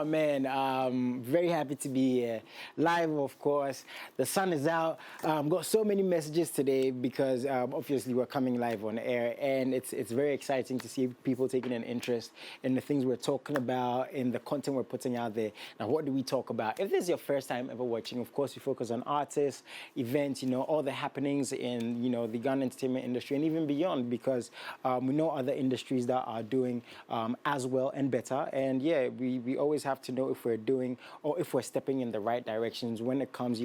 Oh man, very happy to be here. Live, of course. The sun is out. Got so many messages today because obviously we're coming live on air, and it's very exciting to see people taking an interest in the things we're talking about, in the content we're putting out there. Now, what do we talk about? If this is your first time ever watching, of course, we focus on artists, events, all the happenings in the Ghana entertainment industry and even beyond, because we know other industries that are doing as well and better. And yeah, we always have to know if we're doing or if we're stepping in the right directions when it comes,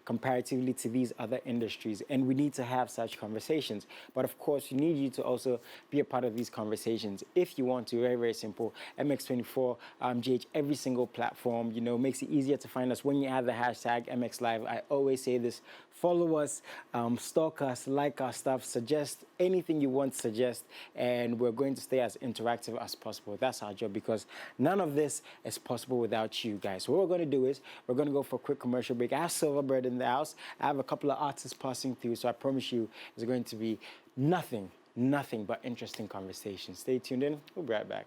comparatively to these other industries. And we need to have such conversations. But of course, we need you to also be a part of these conversations. If you want to, very, very simple, MX24, GH, every single platform, makes it easier to find us when you add the hashtag MXLIVE. I always say this, follow us, stalk us, like our stuff, suggest anything you want to suggest, and we're going to stay as interactive as possible. That's our job, because none of this is possible without you guys. So what we're going to do is we're going to go for a quick commercial break. I have Silverbird in the house. I have a couple of artists passing through, so I promise you it's going to be nothing but interesting conversation. Stay tuned in. We'll be right back.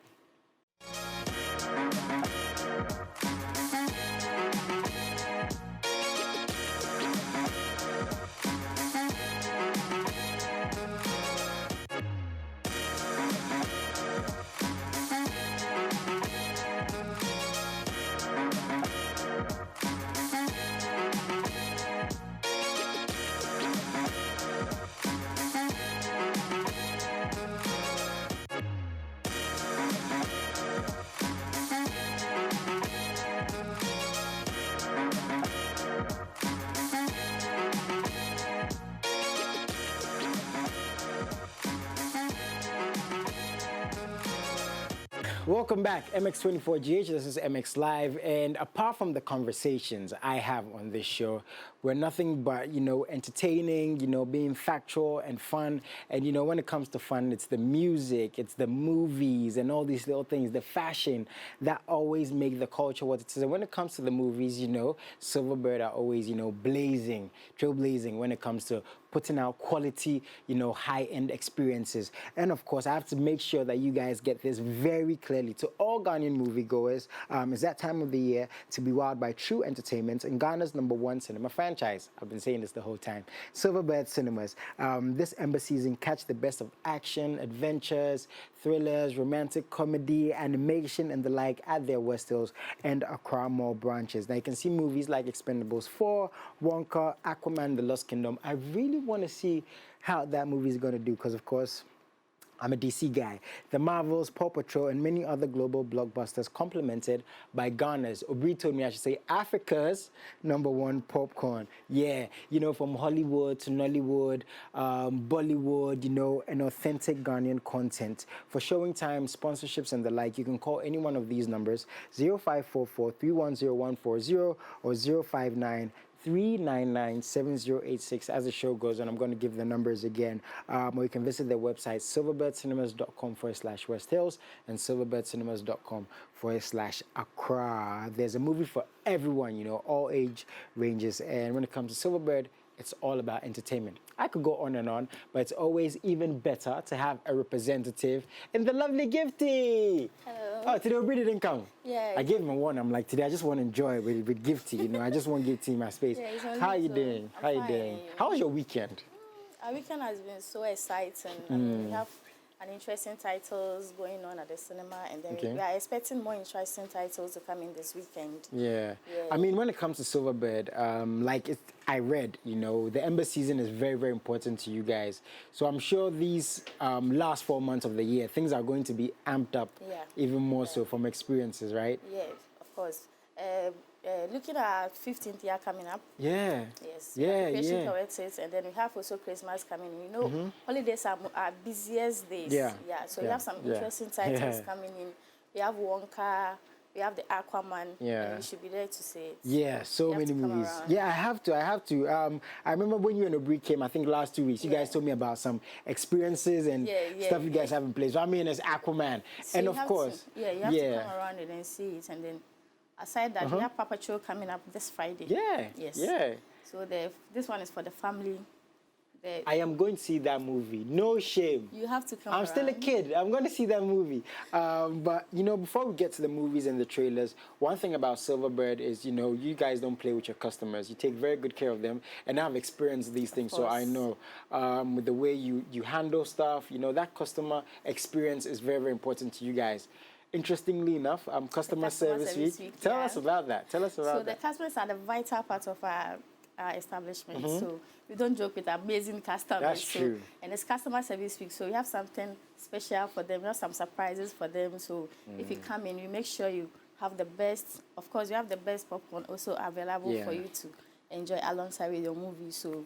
Welcome back, MX24GH. This is MX Live, and apart from the conversations I have on this show, we're nothing but, entertaining, being factual and fun. And, when it comes to fun, it's the music, it's the movies and all these little things, the fashion that always make the culture what it is. And when it comes to the movies, Silverbird are always, trailblazing when it comes to putting out quality, high-end experiences. And of course, I have to make sure that you guys get this very clearly. To all Ghanaian moviegoers, it's that time of the year to be wowed by true entertainment and Ghana's #1 cinema franchise. I've been saying this the whole time. Silverbird Cinemas. This Ember season, catch the best of action, adventures, thrillers, romantic comedy, animation, and the like at their West Hills and Accra Mall branches. Now, you can see movies like Expendables 4, Wonka, Aquaman, The Lost Kingdom. I really want to see how that movie is going to do, because, of course, I'm a DC guy. The Marvels, Paw Patrol, and many other global blockbusters complemented by Ghana's, Obri told me I should say Africa's #1 popcorn. Yeah, from Hollywood to Nollywood, Bollywood, and authentic Ghanaian content. For showing time, sponsorships, and the like, you can call any one of these numbers, 0544 310140 or 059 399-7086. As the show goes on, I'm going to give the numbers again. Or you can visit their website, silverbirdcinemas.com/West Hills and silverbirdcinemas.com/Accra. There's a movie for everyone, all age ranges. And when it comes to Silverbird, it's all about entertainment. I could go on and on, but it's always even better to have a representative in the lovely Gifty. Hello. Oh, today Obri didn't come. Yeah. I gave him a one. I'm like, today I just want to enjoy with Gifty. I just want Gifty in my space. Yeah, how are you doing? How are you doing? How was your weekend? Our weekend has been so exciting. I mean, we have an interesting titles going on at the cinema, and then we are expecting more interesting titles to come in this weekend. Yeah. I mean, when it comes to Silverbird, I read, the Ember season is very, very important to you guys. So I'm sure these last 4 months of the year, things are going to be amped up even more so from experiences, right? Yes, of course. Looking at our 15th year coming up. Yeah. Yes. Yeah, towards it, and then we have also Christmas coming in. Holidays are our busiest days. Yeah. Yeah. So we have some interesting titles coming in. We have Wonka. We have the Aquaman. Yeah. And you should be there to see it. Yeah, so many movies. Yeah, I have to. I remember when you and Obri came, I think last 2 weeks, you guys told me about some experiences and stuff you guys have in place. So, I mean, it's Aquaman. So and of course. You have to come around and then see it. And then aside that, we have Paw Patrol coming up this Friday. Yeah. Yes. Yeah. So this one is for the family. I am going to see that movie. No shame. You have to come I'm still a around. kid. I'm going to see that movie. But, you know, before we get to the movies and the trailers, one thing about Silverbird is, you know, you guys don't play with your customers. You take very good care of them. And I've experienced these things, so I know with the way you handle stuff, you know, that customer experience is very, very important to you guys. Interestingly enough, customer service week. Tell us about that. Tell us about that. So the customers are the vital part of our establishment. So we don't joke with amazing customers. That's true. And it's customer service week, so we have something special for them. We have some surprises for them. So if you come in, we make sure you have the best. Of course, you have the best popcorn also available for you to enjoy alongside with your movie. So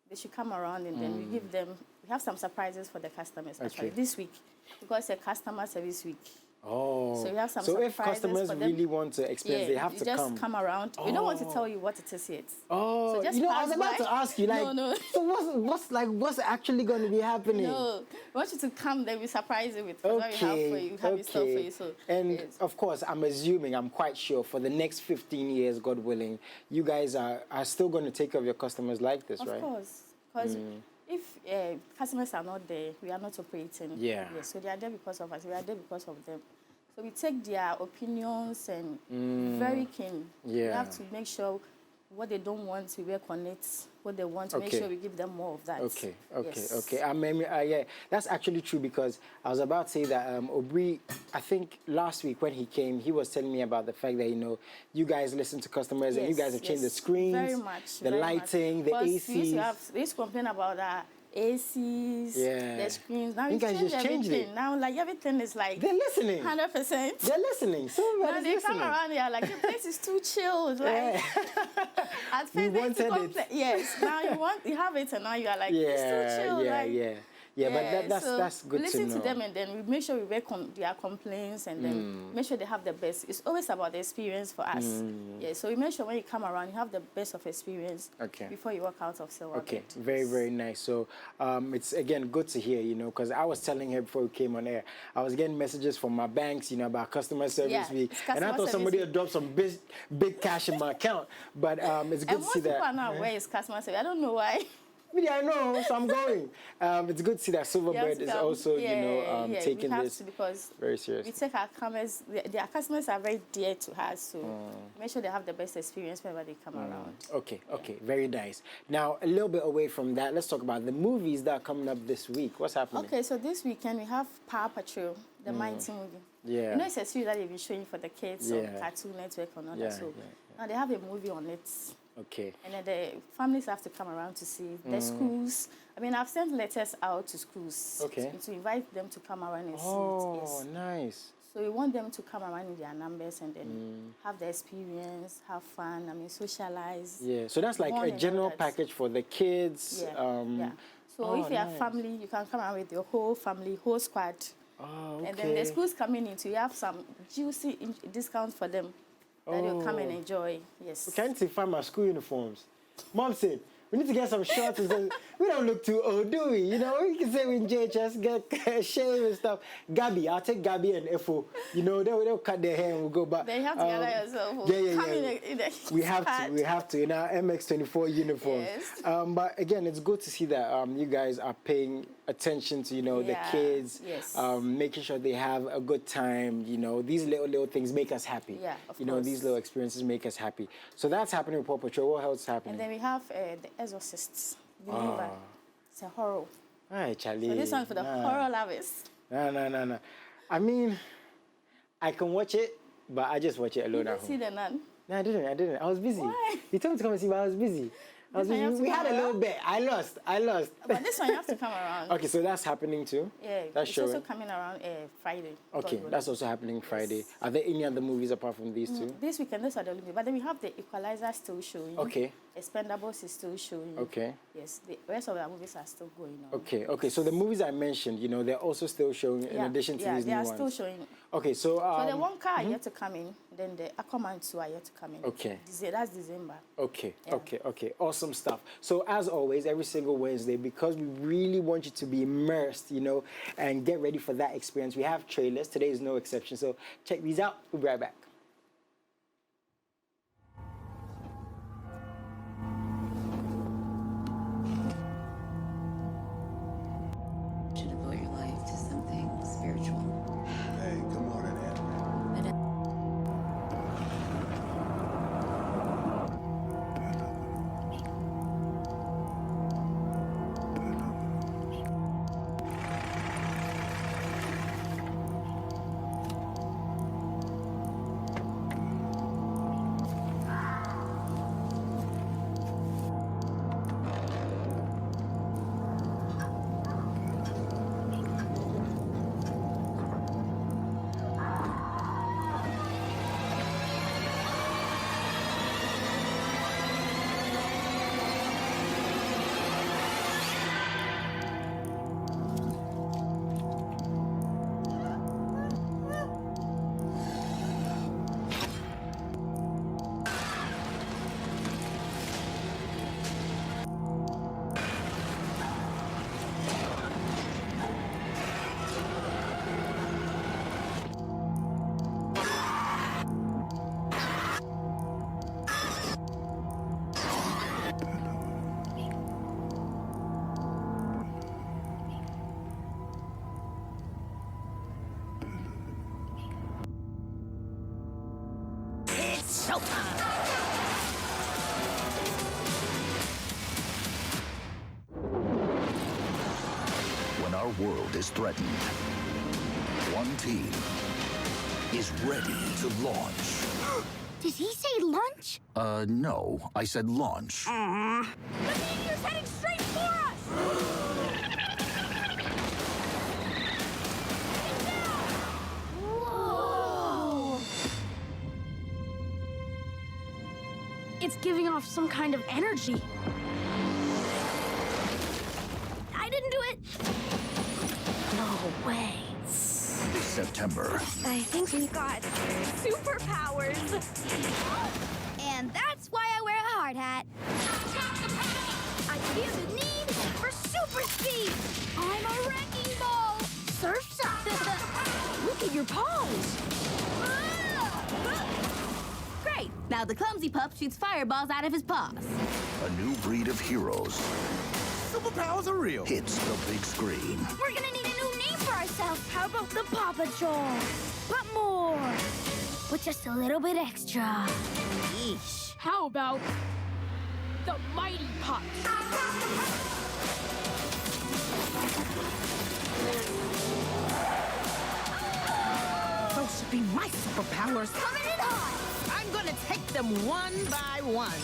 they should come around, and then we give them. We have some surprises for the customers actually this week, because it's a customer service week. Oh, so we have some so if surprises customers for them. really want to experience, they have to just come around. We don't want to tell you what it is yet. Oh, so just you know, I was about to ask you, like, no. So what's actually going to be happening? No, we want you to come, then we surprise you with what we have for you. We have in store for you. So, and of course, I'm quite sure for the next 15 years, God willing, you guys are still going to take care of your customers like this, right? Of course, because if customers are not there, we are not operating. Yeah. So they are there because of us. We are there because of them. So we take their opinions and very keen. Yeah. We have to make sure what they don't want, we work on it. What they want, make sure we give them more of that. Okay. I mean, yeah, that's actually true, because I was about to say that Obri, I think last week when he came, he was telling me about the fact that, you know, you guys listen to customers and you guys have changed the screens, very much, the lighting, the ACs. We used to complain about that. ACs, the screens. Now you guys just changed it. Now, like, everything is like... They're listening. 100%. They're listening. Now they come around, they are like, the place is too chilled. Like, at first, we wanted it. Yes, now you have it, and now you are like, it's too chilled. But that's good to know. Listen to them, and then we make sure we work on their complaints, and then make sure they have the best. It's always about the experience for us. So we make sure when you come around, you have the best of experience before you walk out of Silverbird. Okay, very, very nice. So it's, again, good to hear, you know, because I was telling her before we came on air, I was getting messages from my banks, you know, about customer service week. And I thought somebody had dropped some big cash in my account. But it's good to see that. And most people are not aware it's customer service. I don't know why. Yeah, I know, so I'm going. It's good to see that Silverbird is also, taking this very seriously. We take our customers, their customers are very dear to us, so make sure they have the best experience whenever they come around. Okay, very nice. Now, a little bit away from that, let's talk about the movies that are coming up this week. What's happening? Okay, so this weekend we have Power Patrol, the Mighty movie. Yeah. You know, it's a series that they've been showing for the kids on Cartoon Network and all that. So now they have a movie on it. Okay. And then the families have to come around to see the schools. I mean, I've sent letters out to schools to invite them to come around and see it. Oh, nice. So we want them to come around in their numbers and then have the experience, have fun, I mean, socialize. Yeah, so that's like a general package for the kids. So if you have family, you can come around with your whole family, whole squad. Oh, okay. And then the schools coming in, so you have some juicy discounts for them. That you'll come and enjoy, yes. We can't find my school uniforms. Mom said, we need to get some shorts. And we don't look too old, do we? You know, we can say we in JHS, get shave and stuff. Gabby, I'll take Gabby and Efo. You know, they'll cut their hair and we'll go back. They have to gather yourself. We have to in our MX24 uniforms. Yes. But again, it's good to see that you guys are paying attention to, you know, the kids, making sure they have a good time. You know, these little things make us happy. Yeah, of course. You know, these little experiences make us happy. So that's happening with Paw Patrol. What else is happening? And then we have the Exorcists. Believer. It's a horror. Hi, Charlie. So this one for the horror lovers. No. I mean, I can watch it, but I just watch it alone at home. See the Nun? No, I didn't. I was busy. Why? You told me to come and see, but I was busy. We had a little bit. I lost. But this one you have to come around. Okay, so that's happening too? Yeah, that's showing. also coming around Friday. Okay, that's also happening Friday. Yes. Are there any other movies apart from these two? This weekend, those are the only. But then we have the Equalizer still showing. Okay. Expendables is still showing. Okay. Yes, the rest of the movies are still going on. Okay. So the movies I mentioned, you know, they're also still showing in addition to these new ones. Yeah, they are still showing. Okay, so... so the one car yet to come in, then the Aquaman 2 are yet to come in. Okay. That's December. Okay. Awesome stuff. So as always, every single Wednesday, because we really want you to be immersed, you know, and get ready for that experience, we have trailers. Today is no exception. So check these out. We'll be right back. Our world is threatened. One team is ready to launch. Did he say lunch? No, I said launch. The meteor's heading straight for us! Whoa! It's giving off some kind of energy. I didn't do it. No way. This September, I think we got superpowers. And that's why I wear a hard hat. I feel the need for super speed. I'm a wrecking ball. Surf's up. Look at your paws. Great. Now the clumsy pup shoots fireballs out of his paws. a new breed of heroes Superpowers are real. hits the big screen. We're gonna need a new name for ourselves. How about the Paw Patrol? But more. With just a little bit extra. Yeesh. How about the Mighty Pups? Those should be my superpowers. Coming in hot. I'm gonna take them one by one.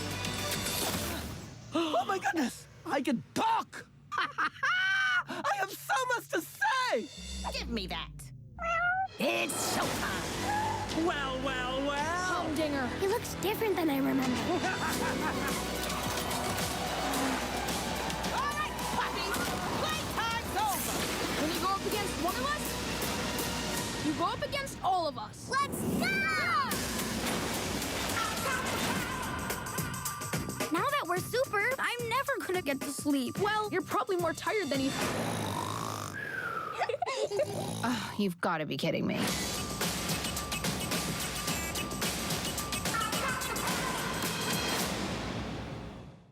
Oh my goodness! I can talk! I have so much to say! Give me that. It's showtime. Well, well, well! Humdinger. He looks different than I remember. All right, puppies. Playtime's over. When you go up against one of us, you go up against all of us. Let's go! Now that we're super, I'm never gonna get to sleep. Well, you're probably more tired than you... You've got to be kidding me.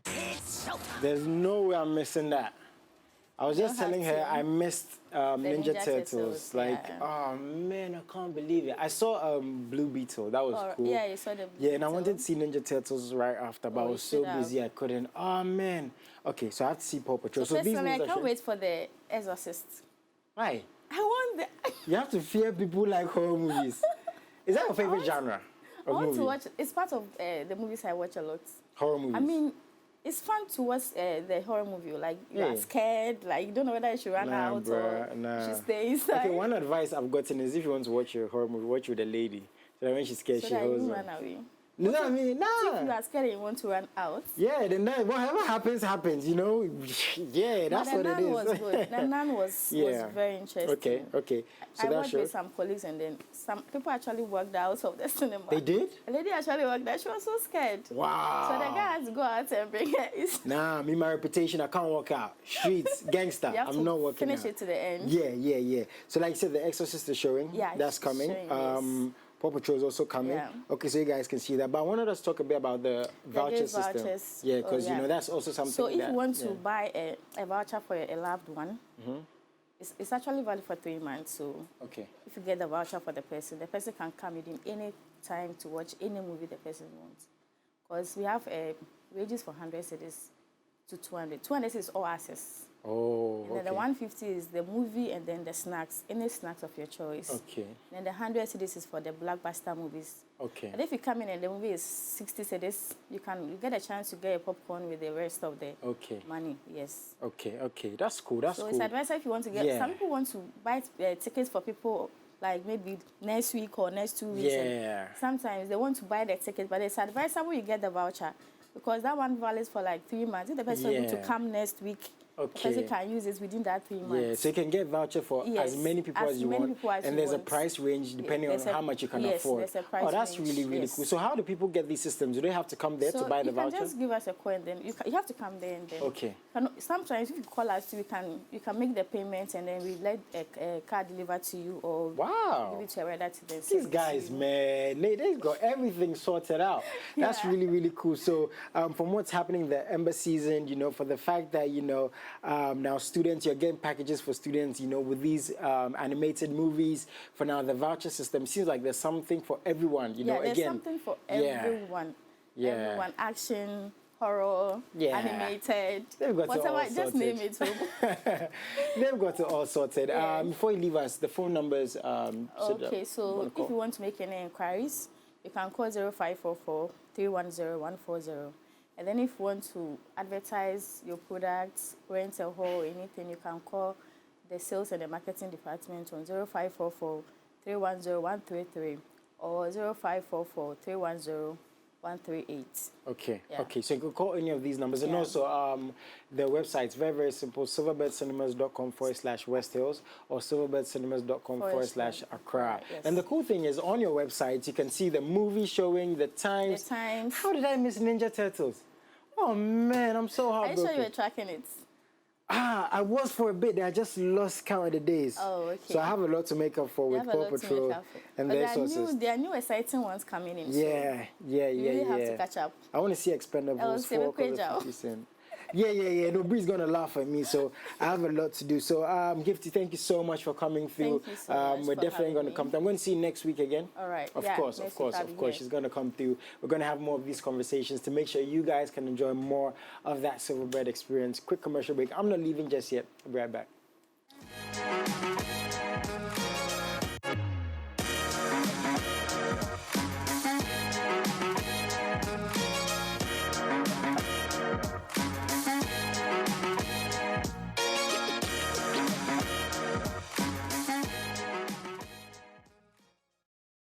It's showtime. There's no way I'm missing that. I was just don't have telling her to. I missed Ninja Ninja Turtles. Turtles, Like, yeah. oh man, I can't believe it. I saw Blue Beetle. That was Or- cool. yeah, you saw the Blue Yeah, and I Beetle. wanted to see Ninja Turtles right after, but I Oh, you was so should have. busy I couldn't. Oh man. Okay, so I have to see Paw Patrol. So these personally, I movies are can't showing- wait for the Exorcist. Why? I want the... You have to fear people like horror movies. Is that your favorite genre I of want movie? to watch... It's part of the movies I watch a lot. Horror movies. I mean, it's fun to watch the horror movie. Like, you Yeah. are scared. Like, you don't know whether you should run Nah, out bruh, or nah. you should stay inside. Okay, one advice I've gotten is if you want to watch a horror movie, watch with a lady. So that when she's scared, so she that you holds won't on. run away. You know what I mean? If you Nah. are scared and you want to run out. Yeah, then that, whatever happens, happens, you know? Yeah, that's But what the it Nun is. was good. The Nun was Yeah. very interesting. Okay, okay. So I that worked shows. with some colleagues and then some people actually walked out of the cinema. They did? A lady actually walked out. She was so scared. Wow. So the guy had to go out and bring her. Nah, me, my reputation, I can't walk out. Streets, gangster, You have I'm to not walking finish out. it to the end. Yeah. So like you said, The Exorcist is showing. Yeah, That's it's coming. showing, yes. Paw Patrol is also coming. Yeah. Okay, so you guys can see that. But I wanted us to talk a bit about the voucher gift system. vouchers. Yeah, Oh, because you yeah. know that's also something. So if that, you want to yeah. buy a voucher for a loved one, it's actually valid for 3 months. So Okay. if you get the voucher for the person can come within any time to watch any movie the person wants. Because we have wages for 100 cedis to 200. 200 is all access. Oh, And then okay. the 150 is the movie and then the snacks, any snacks of your choice. Okay. Then the 100 cedis is for the blockbuster movies. Okay. And if you come in and the movie is 60 cedis, you get a chance to get a popcorn with the rest of the Okay. money. Yes. Okay. That's cool. That's So cool. it's advisable if you want to get. Yeah. Some people want to buy tickets for people like maybe next week or next 2 weeks. and Yeah. sometimes they want to buy the ticket, but it's advisable you get the voucher because that one valids for like 3 months. If the person is going to Yeah. come next week, Okay. the person can use it within that 3 months. Yeah, so you can get voucher for Yes, as many people as you many want, people as and you there's a want. price range depending on there's a- how much you can yes, afford. there's a price Oh, that's range, really yes. cool. So how do people get these systems? Do they have to come there to buy the you can voucher? just give us a call and then you have to come there and then. Okay. Sometimes if you call us, you can make the payment and then we let a car deliver to you or Wow. give it to a rider to them. These guys, man, they've got everything sorted out. That's Yeah. really cool. So from what's happening in the Ember season, you know, for the fact that, you know, now students, you're getting packages for students, you know, with these animated movies. For now, the voucher system seems like there's something for everyone, you know, there's again. something for Yeah. everyone. Yeah. Everyone, action, horror, Yeah. animated, They've got it all whatever, just sorted. name it. They've got it all sorted. Yeah. Before you leave us, the phone numbers. Okay, so if you want to make any inquiries, you can call 0544 310 140. And then if you want to advertise your products, rent a hall, anything, you can call the sales and the marketing department on 0544 310 133 or 0544 310 138. Okay, Yeah. okay. So you can call any of these numbers. And Yeah. also, the website's very, very simple. silverbirdcinemas.com/West Hills or silverbirdcinemas.com/Accra. Yes. And the cool thing is, on your website, you can see the movie showing, the times. The times. How did I miss Ninja Turtles? Oh, man, I'm so Are you heartbroken. sure you were tracking it? I was for a bit. I just lost count of the days. Oh, okay. So I have a lot to make up for You with have a Paw lot to Patrol make up for. and But their sources. there are new exciting ones coming in. Yeah, yeah, You yeah, really have yeah. to catch up. I want to see Expendables Else, 4 they will Call of out. Duty soon. Yeah. No, Bree's gonna laugh at me, so I have a lot to do. So, Gifty, thank you so much for coming through. Thank you so much We're for definitely having gonna me. come through. I'm going to see you next week again. All right. Of Yeah, course, next of course, week I'll of be course. here. She's gonna come through. We're gonna have more of these conversations to make sure you guys can enjoy more of that Silverbird experience. Quick commercial break. I'm not leaving just yet. I'll be right back.